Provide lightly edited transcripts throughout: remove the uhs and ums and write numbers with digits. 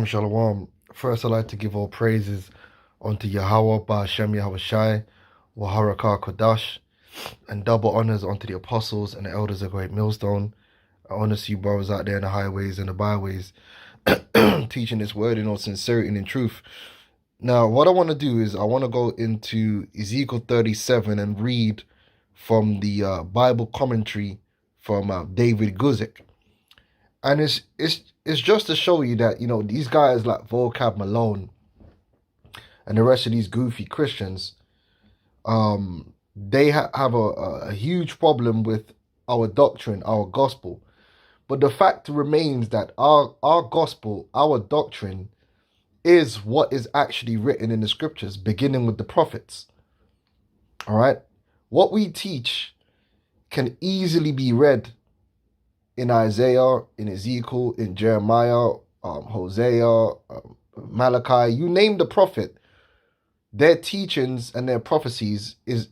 Shalom. First, I'd like to give all praises unto YAHAWAH, BaHa YAHAWASHI, RACHAA QADASH, and double honors unto the apostles and the elders of Great Millstone. I honor you brothers out there in the highways and the byways, teaching this word in all sincerity and in truth. Now, what I want to do is I want to go into Ezekiel 37 and read from the Bible commentary from David Guzik. And it's just to show you that, these guys like Vocab Malone and the rest of these goofy Christians, they have a huge problem with our doctrine, our gospel. But the fact remains that our gospel, our doctrine, is what is actually written in the scriptures, beginning with the prophets. All right? What we teach can easily be read in Isaiah, in Ezekiel, in Jeremiah, Hosea, Malachi, you name the prophet, their teachings and their prophecies is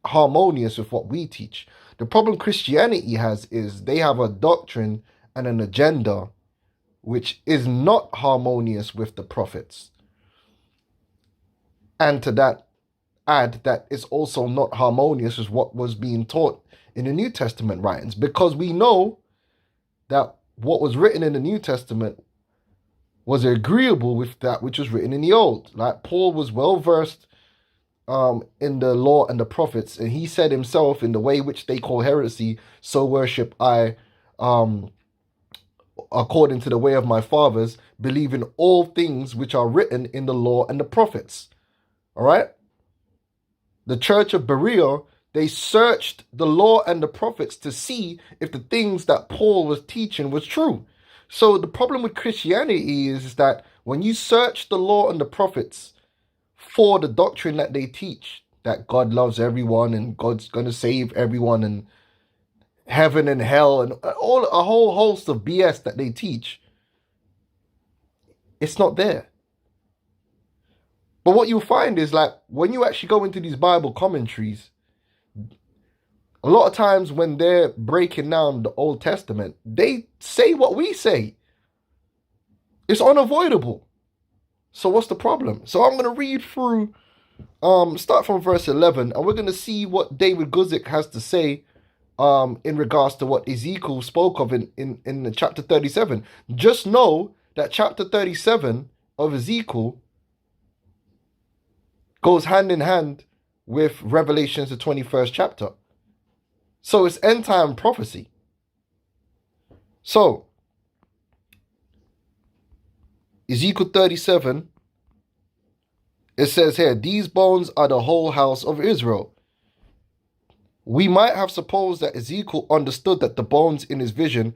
harmonious with what we teach. The problem Christianity has is they have a doctrine and an agenda which is not harmonious with the prophets. And to that, add that it's also not harmonious with what was being taught in the New Testament writings, because we know that what was written in the New Testament was agreeable with that which was written in the Old. Like Paul was well versed in the law and the prophets, and he said himself, in the way which they call heresy, so worship I, according to the way of my fathers, believe in all things which are written in the law and the prophets. All right? The church of Berea, they searched the law and the prophets to see if the things that Paul was teaching was true. So the problem with Christianity is that when you search the law and the prophets for the doctrine that they teach, that God loves everyone and God's going to save everyone and heaven and hell and a whole host of BS that they teach, it's not there. But what you'll find is, like, when you actually go into these Bible commentaries, a lot of times when they're breaking down the Old Testament, they say what we say. It's unavoidable. So what's the problem? So I'm going to read through, start from verse 11, and we're going to see what David Guzik has to say in regards to what Ezekiel spoke of in chapter 37. Just know that chapter 37 of Ezekiel goes hand in hand with Revelations, the 21st chapter. So it's end time prophecy. So, Ezekiel 37, it says here, these bones are the whole house of Israel. We might have supposed that Ezekiel understood that the bones in his vision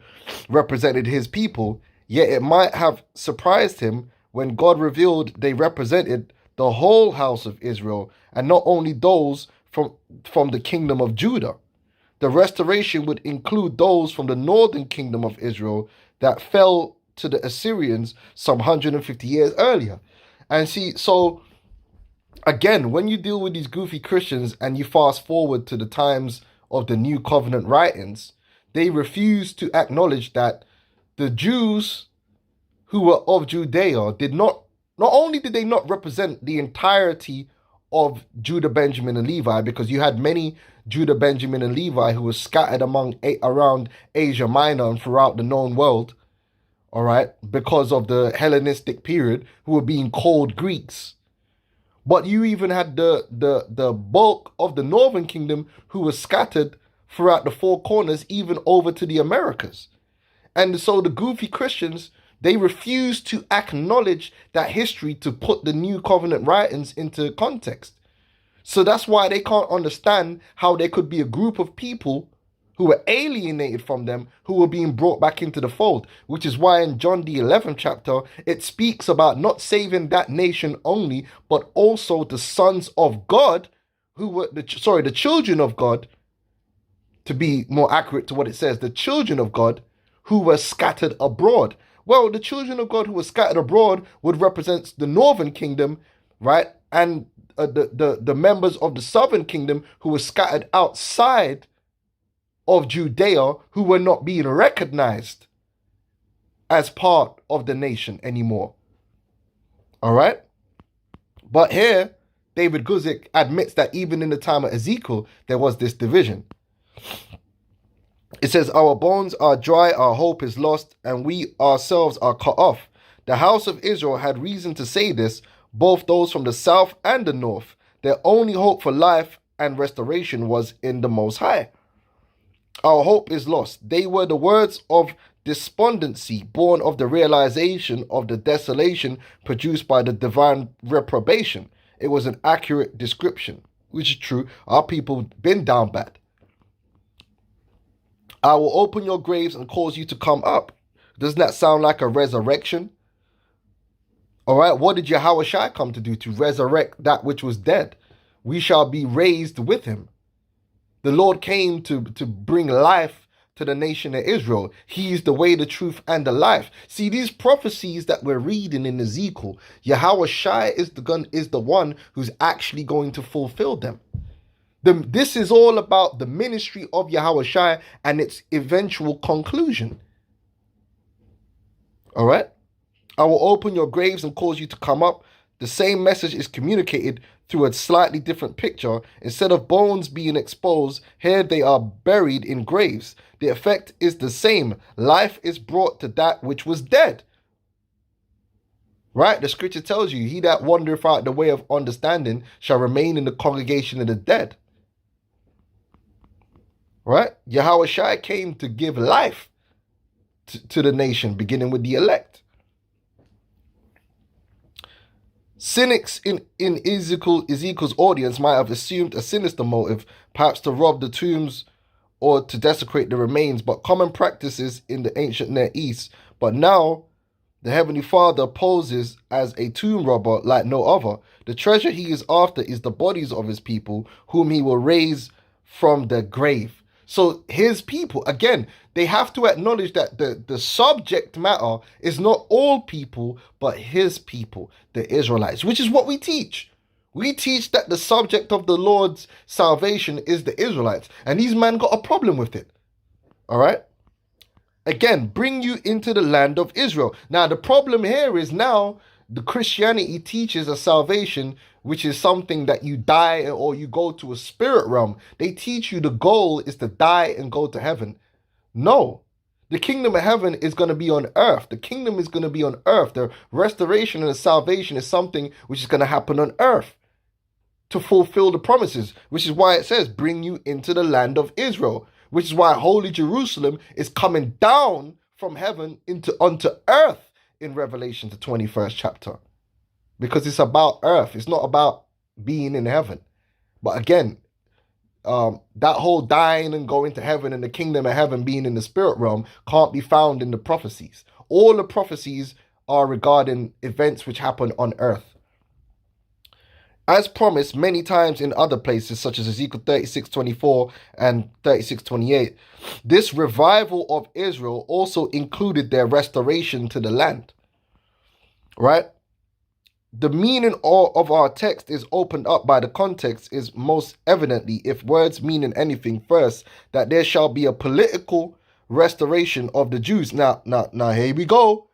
represented his people, yet it might have surprised him when God revealed they represented the whole house of Israel, and not only those from the kingdom of Judah. The restoration would include those from the northern kingdom of Israel that fell to the Assyrians some 150 years earlier. And see, so again, when you deal with these goofy Christians and you fast forward to the times of the New Covenant writings, they refuse to acknowledge that the Jews who were of Judea not only did they not represent the entirety of Judah, Benjamin, and Levi, because you had many Judah, Benjamin, and Levi who were scattered around Asia Minor and throughout the known world, all right, because of the Hellenistic period, who were being called Greeks. But you even had the bulk of the northern kingdom who was scattered throughout the four corners, even over to the Americas. And so the goofy Christians, they refuse to acknowledge that history to put the New Covenant writings into context. So that's why they can't understand how there could be a group of people who were alienated from them, who were being brought back into the fold, which is why in John the 11th chapter, it speaks about not saving that nation only, but also the sons of God, who were, the children of God, to be more accurate to what it says, the children of God who were scattered abroad. Well, the children of God who were scattered abroad would represent the northern kingdom, right? And the members of the southern kingdom who were scattered outside of Judea, who were not being recognized as part of the nation anymore. All right? But here, David Guzik admits that even in the time of Ezekiel, there was this division. It says, our bones are dry, our hope is lost, and we ourselves are cut off. The house of Israel had reason to say this, both those from the south and the north. Their only hope for life and restoration was in the Most High. Our hope is lost. They were the words of despondency, born of the realization of the desolation produced by the divine reprobation. It was an accurate description, which is true. Our people been down bad. I will open your graves and cause you to come up. Doesn't that sound like a resurrection? All right, what did YAHAWASHI come to do? To resurrect that which was dead. We shall be raised with him. The Lord came to bring life to the nation of Israel. He is the way, the truth, and the life. See, these prophecies that we're reading in Ezekiel, YAHAWASHI is the one who's actually going to fulfill them. This is all about the ministry of YAHAWASHI and its eventual conclusion. All right? I will open your graves and cause you to come up. The same message is communicated through a slightly different picture. Instead of bones being exposed, here they are buried in graves. The effect is the same. Life is brought to that which was dead. Right? The scripture tells you, he that wandereth out the way of understanding shall remain in the congregation of the dead. Right? YAHAWASHI came to give life to the nation, beginning with the elect. Cynics in Ezekiel's audience might have assumed a sinister motive, perhaps to rob the tombs or to desecrate the remains, but common practices in the ancient Near East. But now, the Heavenly Father poses as a tomb robber like no other. The treasure he is after is the bodies of his people, whom he will raise from the grave. So his people, again, they have to acknowledge that the subject matter is not all people, but his people, the Israelites, which is what we teach. We teach that the subject of the Lord's salvation is the Israelites. And these men got a problem with it. All right? Again, bring you into the land of Israel. Now, the problem here is now the Christianity teaches a salvation which is something that you die or you go to a spirit realm. They teach you the goal is to die and go to heaven. No. The kingdom of heaven is going to be on earth. The kingdom is going to be on earth. The restoration and the salvation is something which is going to happen on earth to fulfill the promises, which is why it says, bring you into the land of Israel, which is why Holy Jerusalem is coming down from heaven onto earth in Revelation, the 21st chapter. Because it's about earth. It's not about being in heaven. But again, that whole dying and going to heaven and the kingdom of heaven being in the spirit realm can't be found in the prophecies. All the prophecies are regarding events which happen on earth. As promised many times in other places, such as Ezekiel 36:24 and 36:28, this revival of Israel also included their restoration to the land. Right? The meaning of our text is opened up by the context is most evidently, if words meaning anything, first, that there shall be a political restoration of the Jews. Now, here we go.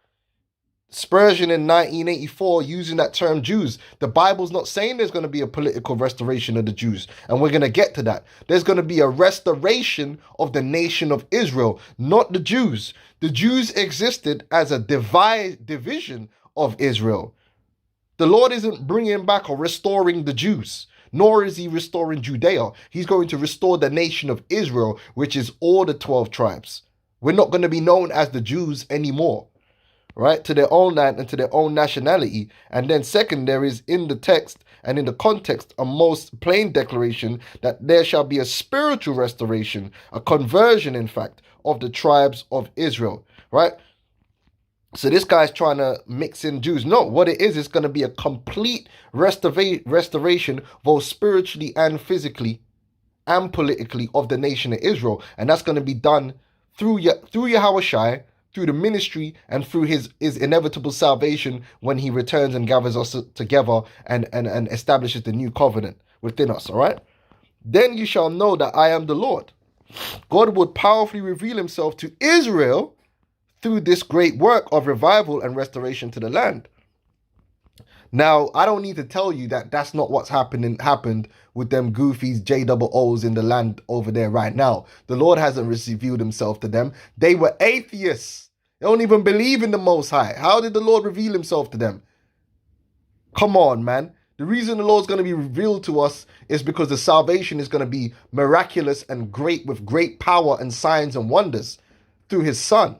Spurgeon in 1984 using that term Jews. The Bible's not saying there's going to be a political restoration of the Jews. And we're going to get to that. There's going to be a restoration of the nation of Israel, not the Jews. The Jews existed as a division of Israel. The Lord isn't bringing back or restoring the Jews, nor is he restoring Judea. He's going to restore the nation of Israel, which is all the 12 tribes. We're not going to be known as the Jews anymore. Right, to their own land and to their own nationality. And then second, there is in the text and in the context a most plain declaration that there shall be a spiritual restoration, a conversion, in fact, of the tribes of Israel. Right? So this guy's trying to mix in Jews. No, what it is going to be a complete restoration, both spiritually and physically and politically, of the nation of Israel. And that's going to be done through YAHAWASHI, through the ministry, and through his inevitable salvation when he returns and gathers us together and establishes the new covenant within us, all right? Then you shall know that I am the Lord. God would powerfully reveal himself to Israel through this great work of revival and restoration to the land. Now, I don't need to tell you that that's not what's happened with them goofies, JOOs in the land over there right now. The Lord hasn't revealed himself to them. They were atheists. They don't even believe in the Most High. How did the Lord reveal himself to them? Come on, man. The reason the Lord's going to be revealed to us is because the salvation is going to be miraculous and great, with great power and signs and wonders through his Son.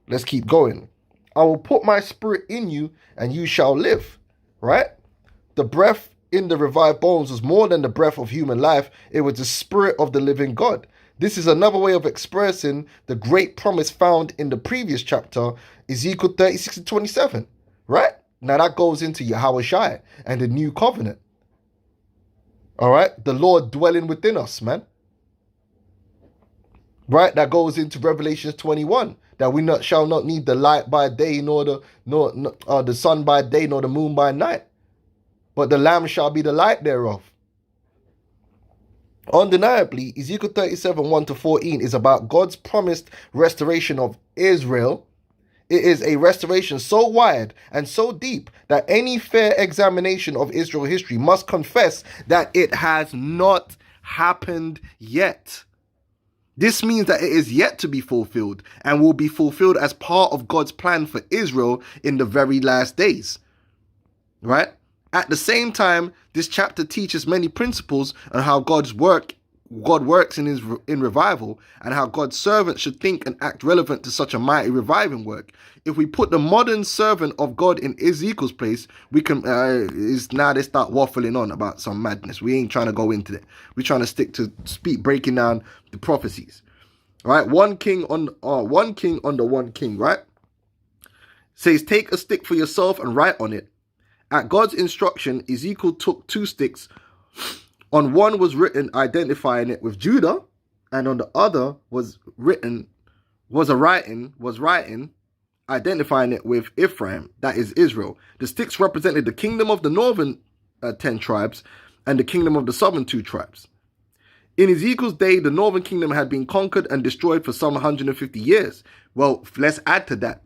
Let's keep going. I will put my spirit in you and you shall live. Right? The breath in the revived bones was more than the breath of human life. It was the spirit of the living God. This is another way of expressing the great promise found in the previous chapter, Ezekiel 36-27. Right? Now that goes into YAHAWASHI and the new covenant. All right? The Lord dwelling within us, man. Right? That goes into Revelation 21. That we shall not need the light by day, nor the sun by day, nor the moon by night. But the Lamb shall be the light thereof. Undeniably, Ezekiel 37:1-14 is about God's promised restoration of Israel. It is a restoration so wide and so deep that any fair examination of Israel history must confess that it has not happened yet. This means that it is yet to be fulfilled and will be fulfilled as part of God's plan for Israel in the very last days. Right? At the same time, this chapter teaches many principles on how God works in revival, and how God's servants should think and act relevant to such a mighty reviving work. If we put the modern servant of God in Ezekiel's place, we can now they start waffling on about some madness. We ain't trying to go into that. We're trying to stick to breaking down the prophecies. All right, one king under one king. Right, says, take a stick for yourself and write on it. At God's instruction, Ezekiel took 2 sticks. On one was written identifying it with Judah, and on the other was writing identifying it with Ephraim, that is Israel. The sticks represented the kingdom of the northern 10 tribes and the kingdom of the southern 2 tribes. In Ezekiel's day, the northern kingdom had been conquered and destroyed for some 150 years. Well, let's add to that.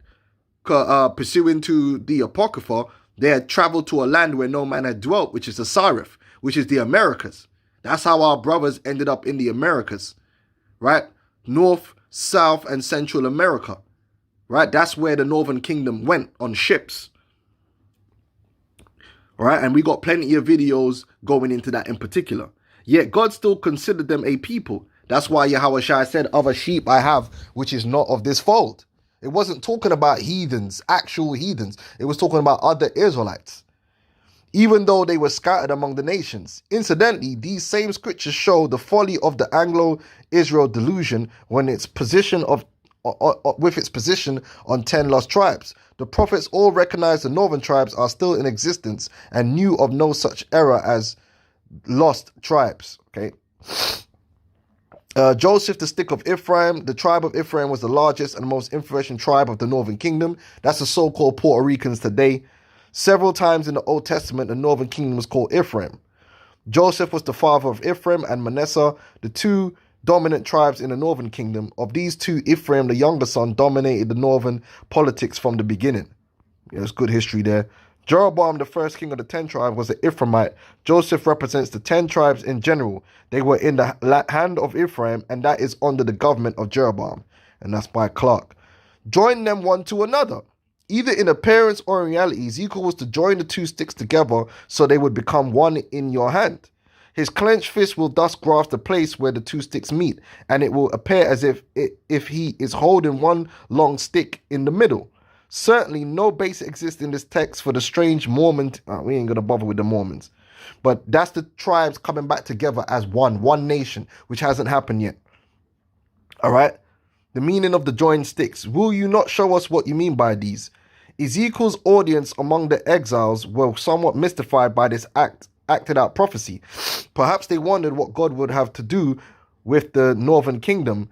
Pursuing to the Apocrypha, they had traveled to a land where no man had dwelt, which is the Sarif, which is the Americas. That's how our brothers ended up in the Americas, right? North, South, and Central America, right? That's where the Northern Kingdom went on ships, right? And we got plenty of videos going into that in particular. Yet God still considered them a people. That's why YAHAWASHI said, other sheep I have, which is not of this fold. It wasn't talking about heathens, actual heathens. It was talking about other Israelites, even though they were scattered among the nations. Incidentally, these same scriptures show the folly of the Anglo-Israel delusion when its position with its position on 10 lost tribes. The prophets all recognized the northern tribes are still in existence and knew of no such error as lost tribes. Okay. Joseph, the stick of Ephraim. The tribe of Ephraim was the largest and most influential tribe of the northern kingdom. That's the so-called Puerto Ricans today. Several times in the Old Testament, the northern kingdom was called Ephraim. Joseph was the father of Ephraim and Manasseh, the 2 dominant tribes in the northern kingdom. Of these 2, Ephraim, the younger son, dominated the northern politics from the beginning. Yeah, there's good history there. Jeroboam, the first king of the 10 tribes, was an Ephraimite. Joseph represents the 10 tribes in general. They were in the hand of Ephraim, and that is under the government of Jeroboam. And that's by Clark. Join them one to another. Either in appearance or in reality, Ezekiel was to join the 2 sticks together so they would become one in your hand. His clenched fist will thus grasp the place where the 2 sticks meet, and it will appear as if he is holding one long stick in the middle. Certainly, no base exists in this text for the strange Mormon. We ain't going to bother with the Mormons. But that's the tribes coming back together as one nation, which hasn't happened yet. All right? The meaning of the joined sticks. Will you not show us what you mean by these? Ezekiel's audience among the exiles were somewhat mystified by this acted out prophecy. Perhaps they wondered what God would have to do with the northern kingdom,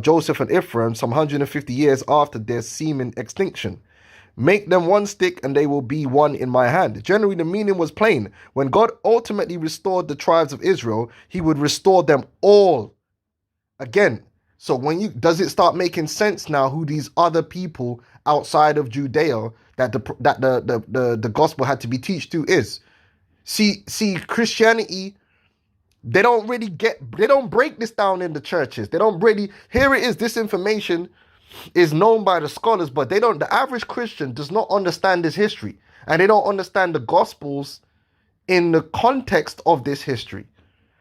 Joseph and Ephraim, some 150 years after their seeming extinction. Make them one stick and they will be one in my hand. Generally, the meaning was plain. When God ultimately restored the tribes of Israel, he would restore them all. Again, So does it start making sense now who these other people outside of Judea that the gospel had to be teached to is? See, Christianity, they don't break this down in the churches. Here it is, this information is known by the scholars, but the average Christian does not understand this history. And they don't understand the gospels in the context of this history.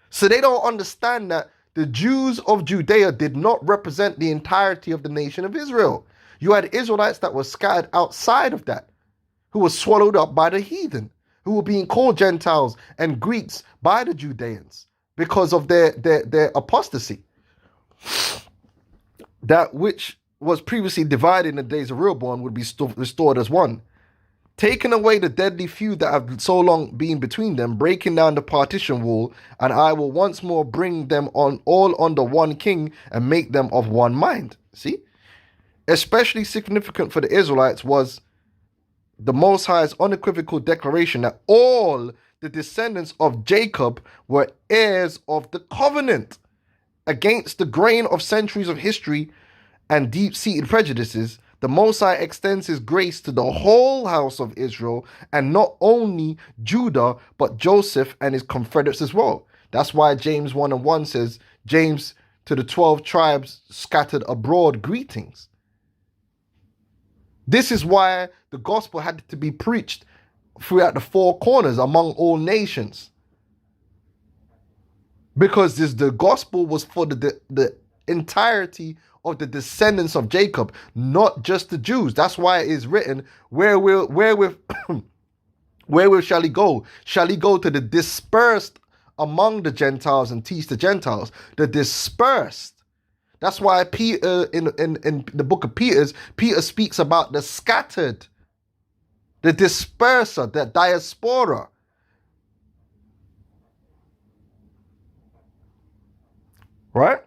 So they don't understand that the Jews of Judea did not represent the entirety of the nation of Israel. You had Israelites that were scattered outside of that, who were swallowed up by the heathen, who were being called Gentiles and Greeks by the Judeans because of their apostasy. That which was previously divided in the days of Rehoboam would be restored as one. Taking away the deadly feud that have so long been between them, breaking down the partition wall, and I will once more bring them all under one king and make them of one mind. See? Especially significant for the Israelites was the Most High's unequivocal declaration that all the descendants of Jacob were heirs of the covenant. Against the grain of centuries of history and deep-seated prejudices, the Most High extends his grace to the whole house of Israel, and not only Judah, but Joseph and his confederates as well. That's why James 1:1 says, James to the 12 tribes scattered abroad, greetings. This is why the gospel had to be preached throughout the four corners among all nations. Because the gospel was for the entirety of the descendants of Jacob, not just the Jews. That's why it is written, wherewith shall he go? Shall he go to the dispersed among the Gentiles and teach the Gentiles? The dispersed. That's why Peter, in the book of Peter speaks about the scattered, the disperser, the diaspora. Right?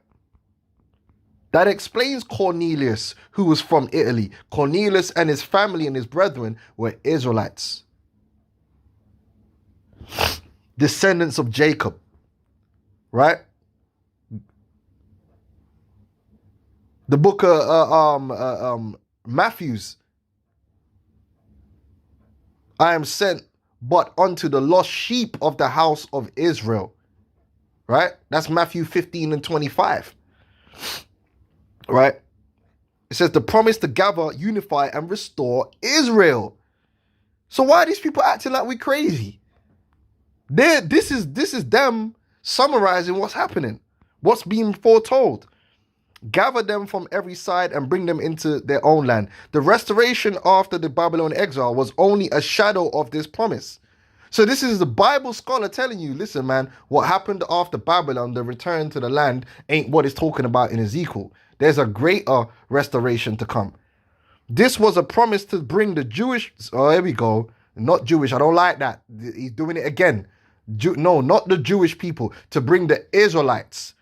That explains Cornelius, who was from Italy. Cornelius and his family and his brethren were Israelites, descendants of Jacob. Right? The book of Matthews, I am sent but unto the lost sheep of the house of Israel. Right? That's Matthew 15:25. Right? It says the promise to gather, unify, and restore Israel. So why are these people acting like we're crazy? This is them summarizing what's happening, what's being foretold. Gather them from every side and bring them into their own land. The restoration after the Babylonian exile was only a shadow of this promise. So this is the Bible scholar telling you, listen, man, what happened after Babylon, the return to the land, ain't what it's talking about in Ezekiel. There's a greater restoration to come. This was a promise to bring the Jewish... Oh, here we go. Not Jewish. I don't like that. He's doing it again. No, not the Jewish people. To bring the Israelites.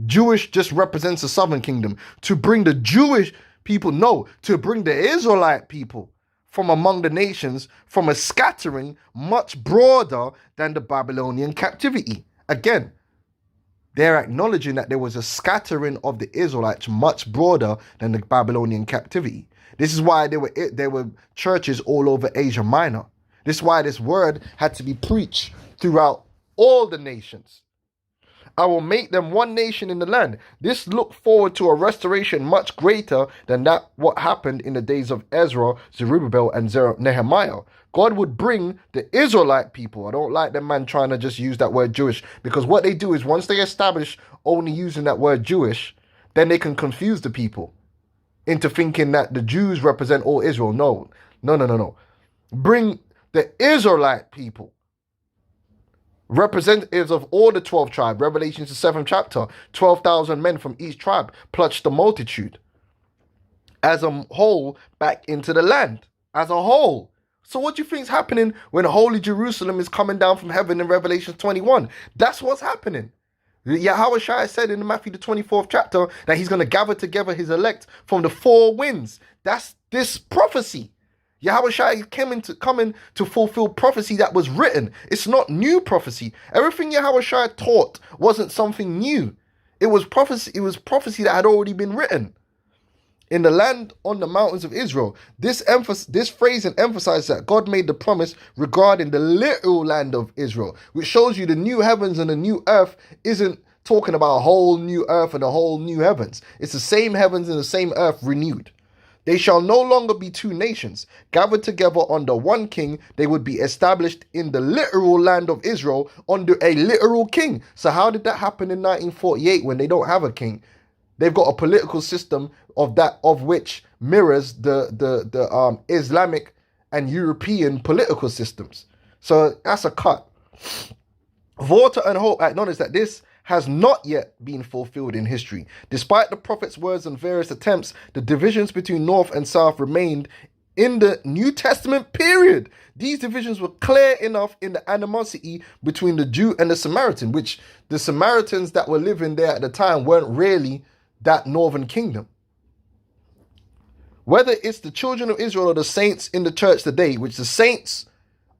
Jewish just represents the southern kingdom. To bring the Jewish people, no. To bring the Israelite people from among the nations, from a scattering much broader than the Babylonian captivity. Again, they're acknowledging that there was a scattering of the Israelites much broader than the Babylonian captivity. This is why there were churches all over Asia Minor. This is why this word had to be preached throughout all the nations. I will make them one nation in the land. This looked forward to a restoration much greater than what happened in the days of Ezra, Zerubbabel, and Nehemiah. God would bring the Israelite people. I don't like them man trying to just use that word Jewish, because what they do is once they establish only using that word Jewish, then they can confuse the people into thinking that the Jews represent all Israel. No. Bring the Israelite people. Representatives of all the 12 tribes. Revelations the 7th chapter. 12,000 men from each tribe plus the multitude. As a whole back into the land. As a whole. So what do you think is happening when Holy Jerusalem is coming down from heaven in Revelation 21? That's what's happening. YAHAWASHI said in Matthew the 24th chapter that he's going to gather together his elect from the four winds. That's this prophecy. YAHAWASHI is coming to fulfill prophecy that was written. It's not new prophecy. Everything YAHAWASHI taught wasn't something new. It was prophecy that had already been written. In the land on the mountains of Israel. This phrasing emphasizes that God made the promise regarding the literal land of Israel, which shows you the new heavens and the new earth isn't talking about a whole new earth and a whole new heavens. It's the same heavens and the same earth renewed. They shall no longer be two nations. Gathered together under one king, they would be established in the literal land of Israel under a literal king. So how did that happen in 1948 when they don't have a king? They've got a political system of which mirrors the Islamic and European political systems. So that's a cut. Water and Hope acknowledge that this has not yet been fulfilled in history. Despite the prophet's words and various attempts, the divisions between North and South remained in the New Testament period. These divisions were clear enough in the animosity between the Jew and the Samaritan, which the Samaritans that were living there at the time weren't really that northern kingdom. Whether it's the children of Israel or the saints in the church today, which the saints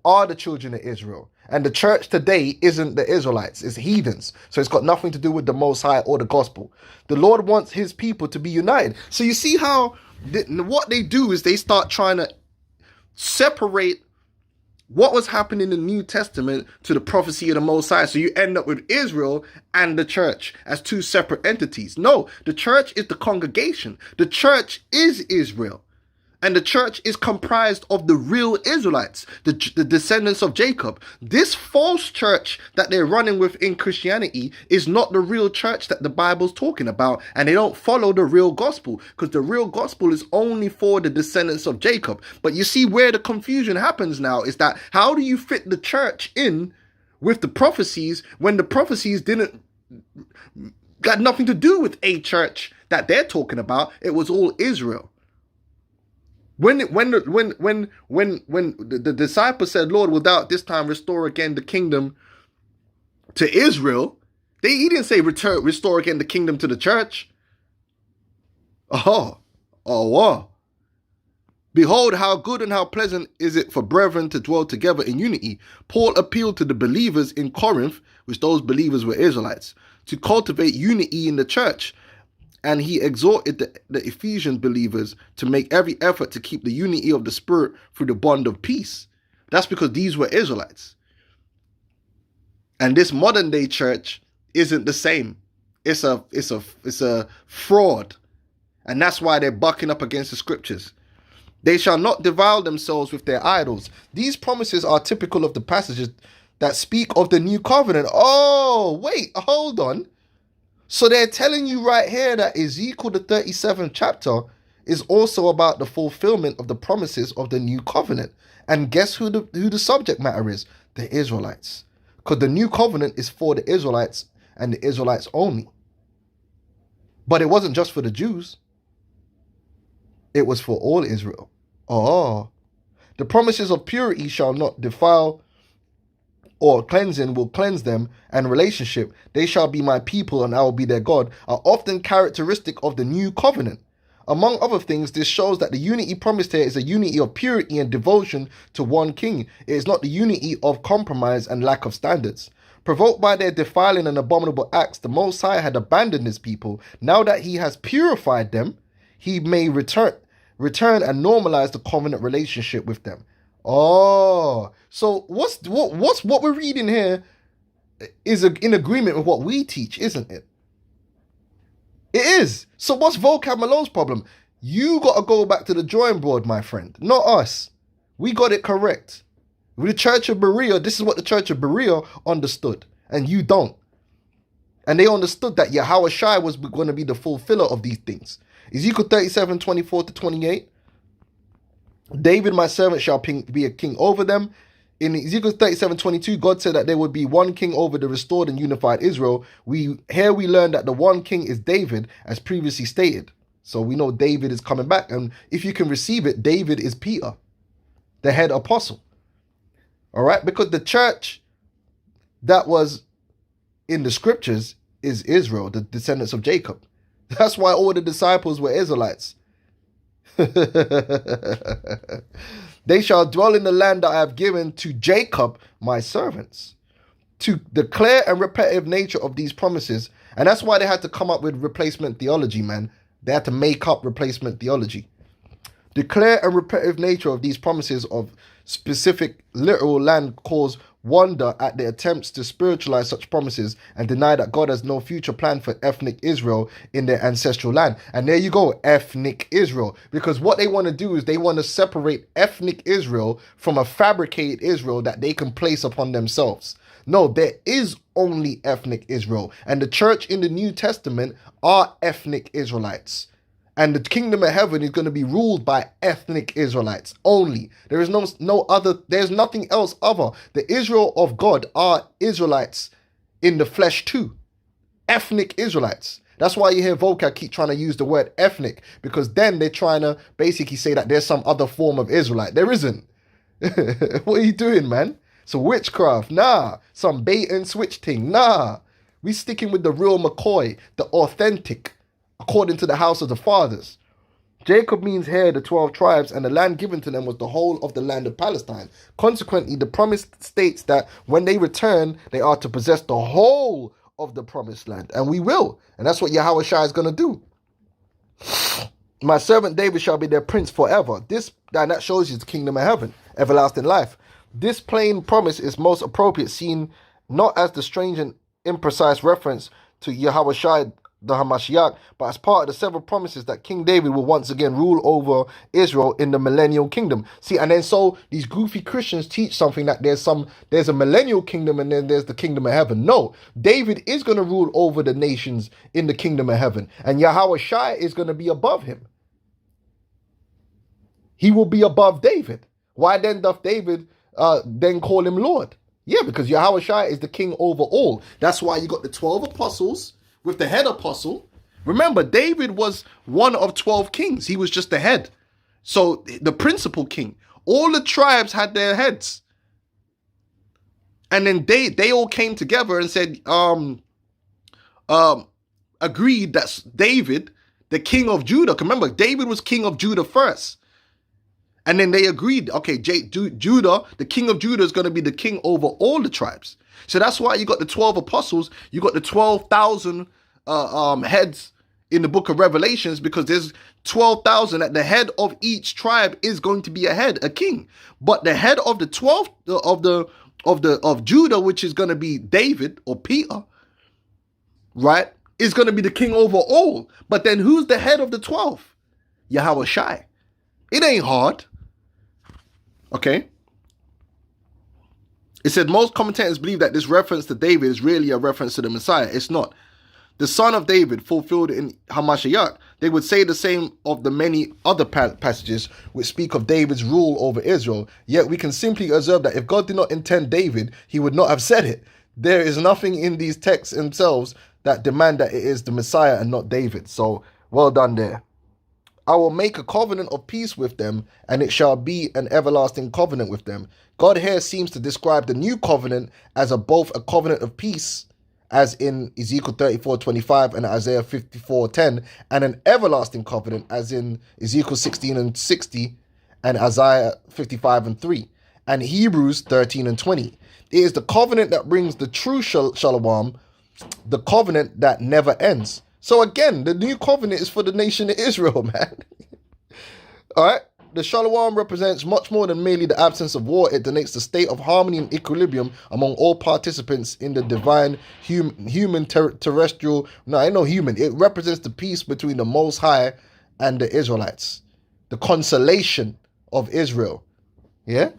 are the children of Israel, and the church today isn't the Israelites, it's heathens. So it's got nothing to do with the Most High or the gospel. The Lord wants his people to be united. So you see how what they do is they start trying to separate what was happening in the New Testament to the prophecy of the Most High. So you end up with Israel and the church as two separate entities. No, the church is the congregation. The church is Israel. And the church is comprised of the real Israelites, the descendants of Jacob. This false church that they're running with in Christianity is not the real church that the Bible's talking about. And they don't follow the real gospel, because the real gospel is only for the descendants of Jacob. But you see where the confusion happens now is that how do you fit the church in with the prophecies when the prophecies got nothing to do with a church that they're talking about? It was all Israel. When the disciples said, Lord, without this time restore again the kingdom to Israel, he didn't say restore again the kingdom to the church. Behold, how good and how pleasant is it for brethren to dwell together in unity. Paul appealed to the believers in Corinth, which those believers were Israelites, to cultivate unity in the church. And he exhorted the Ephesian believers to make every effort to keep the unity of the Spirit through the bond of peace. That's because these were Israelites. And this modern day church isn't the same. It's a fraud. And that's why they're bucking up against the scriptures. They shall not defile themselves with their idols. These promises are typical of the passages that speak of the new covenant. Oh, wait, hold on. So they're telling you right here that Ezekiel, the 37th chapter, is also about the fulfillment of the promises of the new covenant. And guess who the subject matter is? The Israelites. Because the new covenant is for the Israelites and the Israelites only. But it wasn't just for the Jews. It was for all Israel. The promises of purity shall not defile, or cleansing will cleanse them, and relationship, they shall be my people and I will be their God, are often characteristic of the new covenant. Among other things, this shows that the unity promised here is a unity of purity and devotion to one king. It is not the unity of compromise and lack of standards. Provoked by their defiling and abominable acts, the Most High had abandoned his people. Now that he has purified them, he may return and normalize the covenant relationship with them. So what we're reading here is in agreement with what we teach, isn't it? It is. So what's Vocab Malone's problem? You got to go back to the drawing board, my friend, not us. We got it correct. With the Church of Berea, this is what the Church of Berea understood, and you don't. And they understood that YAHAWASHI was going to be the fulfiller of these things. Ezekiel 37:24-28. David, my servant, shall be a king over them. In Ezekiel 37:22, God said that there would be one king over the restored and unified Israel. Here we learn that the one king is David, as previously stated. So we know David is coming back. And if you can receive it, David is Peter, the head apostle. All right? Because the church that was in the scriptures is Israel, the descendants of Jacob. That's why all the disciples were Israelites. They shall dwell in the land that I have given to Jacob, my servants. To the clear and repetitive nature of these promises And that's why they had to come up with replacement theology, man. They had to make up replacement theology. The clear and repetitive nature of these promises of specific literal land cause wonder at the attempts to spiritualize such promises and deny that God has no future plan for ethnic Israel in their ancestral land. And there you go, ethnic Israel. Because what they want to do is they want to separate ethnic Israel from a fabricated Israel that they can place upon themselves. No, there is only ethnic Israel. And the church in the New Testament are ethnic Israelites. And the kingdom of heaven is going to be ruled by ethnic Israelites only. There is no other, there's nothing else other. The Israel of God are Israelites in the flesh too. Ethnic Israelites. That's why you hear Vocab keep trying to use the word ethnic, because then they're trying to basically say that there's some other form of Israelite. There isn't. What are you doing, man? So witchcraft? Nah. Some bait and switch thing? Nah. We sticking with the real McCoy, the authentic, according to the house of the fathers. Jacob means here the 12 tribes, and the land given to them was the whole of the land of Palestine. Consequently, the promise states that when they return, they are to possess the whole of the promised land. And we will. And that's what YAHAWASHI is going to do. My servant David shall be their prince forever. And that shows you the kingdom of heaven, everlasting life. This plain promise is most appropriate, seen not as the strange and imprecise reference to YAHAWASHI, the Hamashiach, but as part of the several promises that King David will once again rule over Israel in the millennial kingdom. See, and then so these goofy Christians teach something that there's a millennial kingdom and then there's the kingdom of heaven. No, David is going to rule over the nations in the kingdom of heaven, and YAHAWASHI is going to be above him. He will be above David. Why then doth David then call him Lord? Yeah, because YAHAWASHI is the king over all. That's why you got the 12 apostles with the head apostle. Remember, David was one of 12 kings. He was just the head. So the principal king. All the tribes had their heads. And then they all came together and said, agreed that David, the king of Judah, remember, David was king of Judah first. And then they agreed, okay, Judah, the king of Judah is going to be the king over all the tribes. So that's why you got the 12 apostles, you got the 12,000 heads in the book of Revelations, because there's 12,000 at the head of each tribe is going to be a head, a king. But the head of the 12 of Judah, which is going to be David or Peter, right, is going to be the king over all. But then who's the head of the 12? YAHAWASHI. It ain't hard. Okay. It said most commentators believe that this reference to David is really a reference to the Messiah. It's not. The son of David fulfilled in Hamashiach. They would say the same of the many other passages which speak of David's rule over Israel. Yet we can simply observe that if God did not intend David, he would not have said it. There is nothing in these texts themselves that demand that it is the Messiah and not David. So well done there. I will make a covenant of peace with them, and it shall be an everlasting covenant with them. God here seems to describe the new covenant as both a covenant of peace, as in Ezekiel 34:25 and Isaiah 54:10, and an everlasting covenant, as in Ezekiel 16:60 and Isaiah 55:3, and Hebrews 13:20. It is the covenant that brings the true shalom, the covenant that never ends. So again, the new covenant is for the nation of Israel, man. All right. The shalom represents much more than merely the absence of war. It denotes the state of harmony and equilibrium among all participants in the divine terrestrial. No, I know human. It represents the peace between the Most High and the Israelites. The consolation of Israel. Yeah?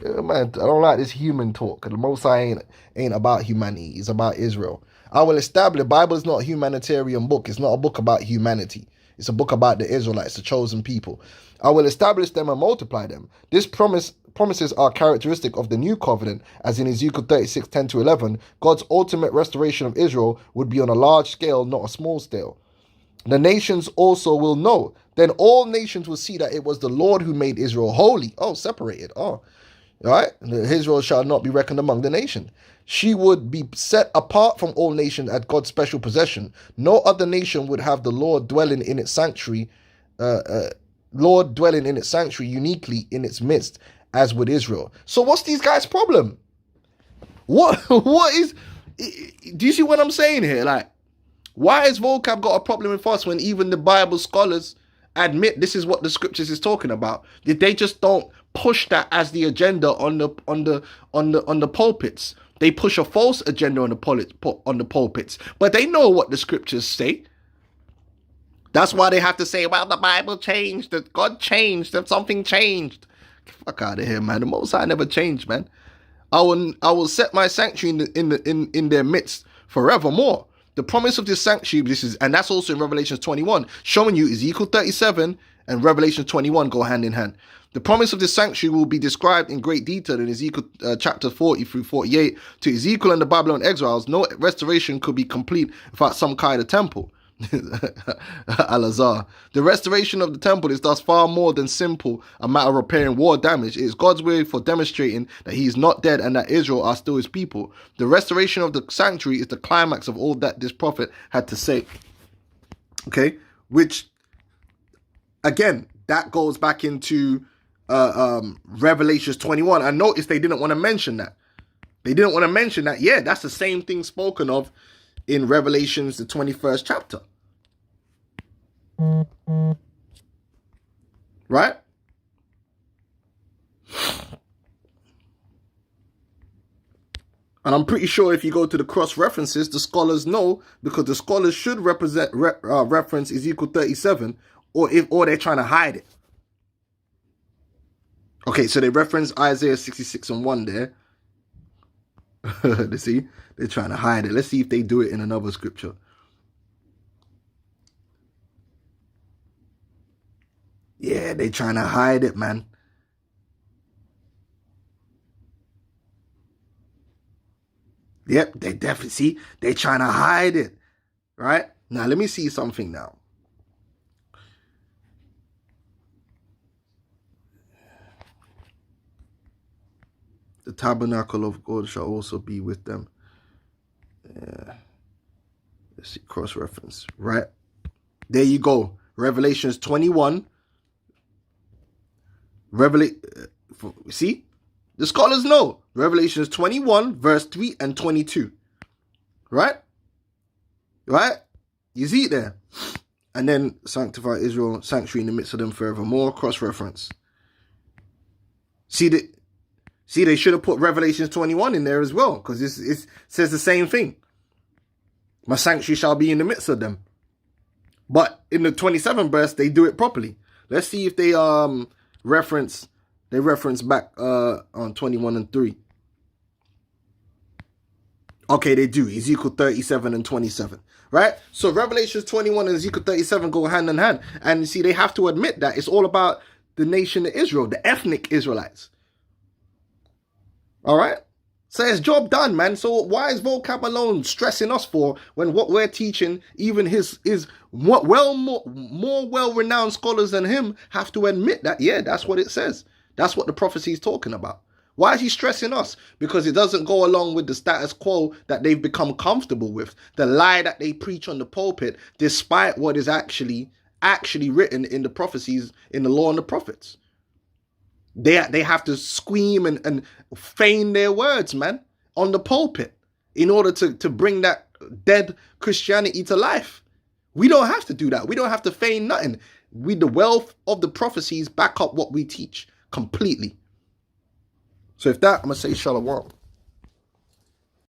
Man, I don't like this human talk. The Most High ain't about humanity. It's about Israel. I will establish, the Bible is not a humanitarian book. It's not a book about humanity. It's a book about the Israelites, the chosen people. I will establish them and multiply them. This promises are characteristic of the new covenant, as in Ezekiel 36:10-11, God's ultimate restoration of Israel would be on a large scale, not a small scale. The nations also will know. Then all nations will see that it was the Lord who made Israel holy. Oh, separated. Oh, all right. Israel shall not be reckoned among the nation. She would be set apart from all nations as God's special possession. No other nation would have the Lord dwelling in its sanctuary, uniquely in its midst, as would Israel. So what's these guys' problem? What is? Do you see what I'm saying here? Like, Why has Vocab got a problem with us when even the Bible scholars admit this is what the scriptures is talking about? They just don't push that as the agenda on the pulpits. They push a false agenda on the pulpits, but they know what the scriptures say. That's why they have to say, well, the Bible changed, that God changed, that something changed. Fuck out of here, man. The Most High never changed, man. I will set my sanctuary in their midst forevermore. The promise of this sanctuary, and that's also in Revelation 21, showing you Ezekiel 37 and Revelation 21 go hand in hand. The promise of this sanctuary will be described in great detail in Ezekiel chapter 40 through 48. To Ezekiel and the Babylon exiles, no restoration could be complete without some kind of temple. Al-Azhar. The restoration of the temple is thus far more than simple a matter of repairing war damage. It is God's way for demonstrating that he is not dead and that Israel are still his people. The restoration of the sanctuary is the climax of all that this prophet had to say. Okay, which again, that goes back into Revelations 21. I noticed they didn't want to mention that. They didn't want to mention that. Yeah, that's the same thing spoken of in Revelations, the 21st chapter. Right? And I'm pretty sure if you go to the cross references, the scholars know, because the scholars should reference Ezekiel 37, or they're trying to hide it. Okay, so they reference Isaiah 66 and 1 there. Let's see, they're trying to hide it. Let's see if they do it in another scripture. Yeah, they're trying to hide it, man. Yep, they definitely, see, they're trying to hide it. Right? Now, let me see something now. The tabernacle of God shall also be with them. Let's see, cross-reference. Right? There you go. Revelations 21. See? The scholars know. Revelations 21, verse 3 and 22. Right? Right? You see it there. And then sanctify Israel, sanctuary in the midst of them forevermore. Cross-reference. See, they should have put Revelations 21 in there as well, because it says the same thing. My sanctuary shall be in the midst of them. But in the 27th verse, they do it properly. Let's see if they reference back on 21 and 3. Okay, they do. Ezekiel 37 and 27. Right? So Revelations 21 and Ezekiel 37 go hand in hand. And you see, they have to admit that it's all about the nation of Israel, the ethnic Israelites. All right? So it's job done, man. So why is Vocab alone stressing us for when what we're teaching, even his more well-renowned scholars than him have to admit that, yeah, that's what it says. That's what the prophecy is talking about. Why is he stressing us? Because it doesn't go along with the status quo that they've become comfortable with. The lie that they preach on the pulpit, despite what is actually written in the prophecies, in the law and the prophets. They have to scream and feign their words, man, on the pulpit in order to bring that dead Christianity to life. We don't have to do that. We don't have to feign nothing. The wealth of the prophecies back up what we teach completely. So if that, I'm going to say shalom.